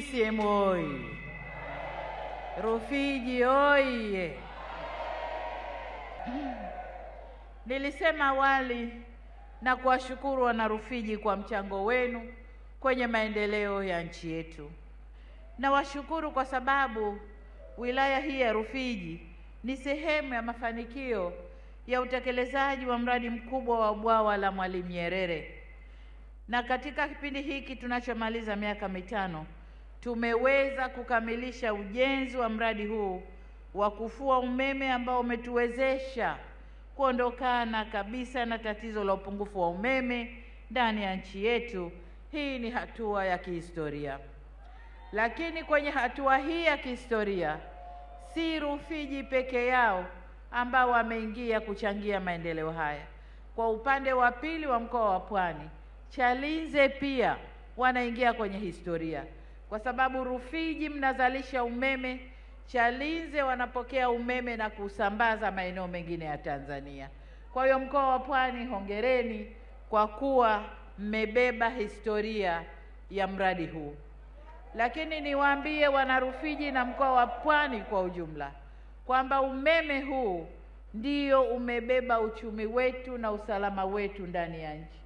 CCM oyee! Rufiji oye! Nilisema awali na kuwashukuru wana Rufiji kwa mchango wenu kwenye maendeleo ya nchi yetu. Nawashukuru kwa sababu wilaya hii ya Rufiji ni sehemu ya mafanikio ya utekelezaji wa mradi mkubwa wa bwawa la Mwalimu Nyerere. Na katika kipindi hiki tunachomaliza miaka mitano, tumeweza kukamilisha ujenzi wa mradi huu wa kufua umeme ambao umetuwezesha kuondokana kabisa na tatizo la upungufu wa umeme ndani ya nchi yetu. Hii ni hatua ya kihistoria. Lakini kwenye hatua hii ya kihistoria, si Rufiji peke yao ambao wameingia kuchangia maendeleo haya. Kwa upande wa pili wa mkoa wa Pwani, Chalinze pia wanaingia kwenye historia, kwa sababu Rufiji mnazalisha umeme, Chalinze wanapokea umeme na kusambaza maeneo mengine ya Tanzania. Kwa hiyo mkoa wa Pwani, hongereni kwa kuwa mmebeba historia ya mradi huu. Lakini niwaambie wana Rufiji na mkoa wa Pwani kwa ujumla kwamba umeme huu ndio umebeba uchumi wetu na usalama wetu ndani ya nchi.